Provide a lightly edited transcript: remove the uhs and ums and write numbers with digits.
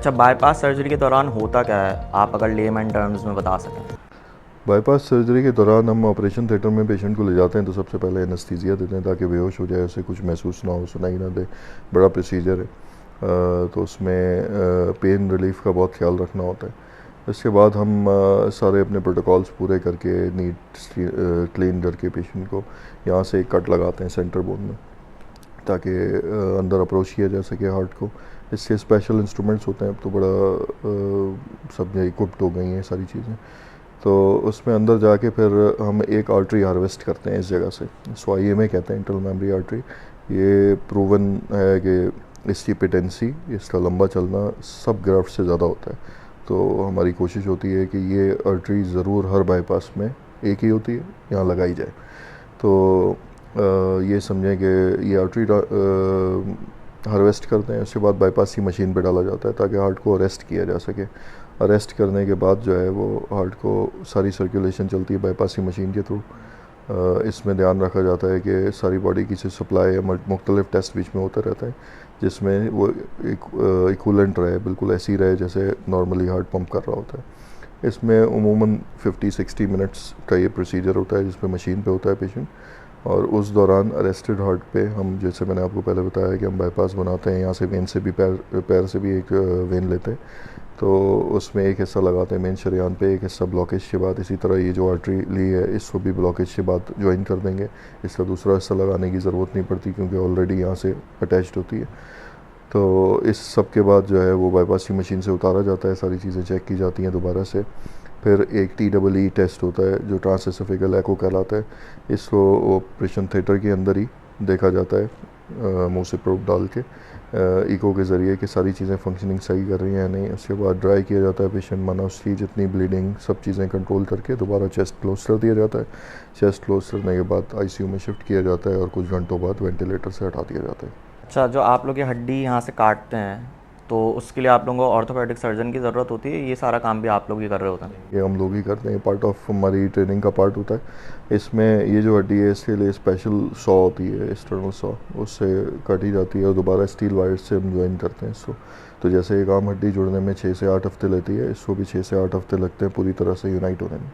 अच्छा, bypass surgery के दौरान होता क्या है, आप अगर लेमैन टर्म्स में बता सकें? बाईपास सर्जरी के दौरान हम ऑपरेशन थिएटर में पेशेंट को ले जाते हैं तो सबसे पहले एनेस्थीसिया देते हैं ताकि बेहोश हो जाए, उसे कुछ महसूस ना हो, सुनाई ना दे। बड़ा प्रोसीजर है। तो उसमें पेन रिलीफ का बहुत ख्याल रखना होता है। इसके बाद हम सारे अपने प्रोटोकॉल्स पूरे करके नीट क्लीन करके पेशेंट को यहाँ से एक कट लगाते हैं सेंटर बोन में, ताकि अंदर अप्रोच किया जा सके हार्ट को। इससे स्पेशल इंस्ट्रूमेंट्स होते हैं, अब तो बड़ा सब इक्विप्ड हो गई हैं सारी चीज़ें। तो उसमें अंदर जाके फिर हम एक आर्टरी हार्वेस्ट करते हैं इस जगह से, इसको IMA कहते हैं, इंटरनल मेमोरी आर्टरी। ये प्रूवन है कि इसकी पेटेंसी, इसका लंबा चलना सब ग्राफ्ट से ज़्यादा होता है। तो हमारी कोशिश होती है कि ये आर्टरी ज़रूर हर बाईपास में एक ही होती है, यहाँ लगाई जाए। तो ये समझें कि ये आर्टरी हार्वेस्ट करते हैं, उसके बाद बाईपास की मशीन पे डाला जाता है ताकि हार्ट को अरेस्ट किया जा सके। अरेस्ट करने के बाद जो है वो हार्ट को सारी सर्कुलेशन चलती है बाईपास की मशीन के थ्रू। इसमें ध्यान रखा जाता है कि सारी बॉडी की सप्लाई है, मुख्तलिफ टेस्ट बीच में होता रहता है जिसमें वो इक्वलेंट रहे, बिल्कुल ऐसी रहे जैसे नॉर्मली हार्ट पंप कर रहा होता है। इसमें उमूमन 50-60 मिनट्स का ये प्रोसीजर होता है जिसमें मशीन पे होता है पेशेंट। और उस दौरान अरेस्टेड हार्ट पे हम, जैसे मैंने आपको पहले बताया कि हम बाईपास बनाते हैं, यहाँ से वेन से भी पैर से भी एक वेन लेते हैं। तो उसमें एक हिस्सा लगाते हैं मेन शरेआन पे, एक हिस्सा ब्लॉकेज के बाद। इसी तरह ये जो आर्टरी ली है इसको भी ब्लॉकेज के बाद ज्वाइन कर देंगे। इसका दूसरा हिस्सा लगाने की ज़रूरत नहीं पड़ती क्योंकि ऑलरेडी यहाँ से अटैच्ड होती है। तो इस सब के बाद जो है वो बाईपास की मशीन से उतारा जाता है, सारी चीज़ें चेक की जाती हैं दोबारा से। फिर एक TEE टेस्ट होता है जो ट्रांसएसोफेगल एको कहलाता है। इसको ऑपरेशन थिएटर के अंदर ही देखा जाता है मुंह से प्रोब डाल के इको के ज़रिए कि सारी चीज़ें फंक्शनिंग सही कर रही हैं या नहीं। उसके बाद ड्राई किया जाता है पेशेंट, माना उसकी जितनी ब्लीडिंग सब चीज़ें कंट्रोल करके दोबारा चेस्ट क्लोज कर दिया जाता है। चेस्ट क्लोज करने के बाद ICU में शिफ्ट किया जाता है और कुछ घंटों बाद वेंटिलेटर से हटा दिया जाता है। अच्छा, जो आप लोग ये हड्डी यहाँ से काटते हैं तो उसके लिए आप लोगों को ऑर्थोपेडिक सर्जन की ज़रूरत होती है, ये सारा काम भी आप लोग ही कर रहे होते हैं? ये हम लोग ही करते हैं, पार्ट ऑफ हमारी ट्रेनिंग का पार्ट होता है। इसमें ये जो हड्डी है इसके लिए स्पेशल सॉ होती है, एक्सटर्नल सॉ, उससे काटी जाती है और दोबारा स्टील वायर से हम ज्वाइन करते हैं इसको। तो जैसे एक आम हड्डी जुड़ने में 6 से 8 हफ्ते लेती है, इसको भी 6 से 8 हफ्ते लगते हैं पूरी तरह से यूनाइट होने में।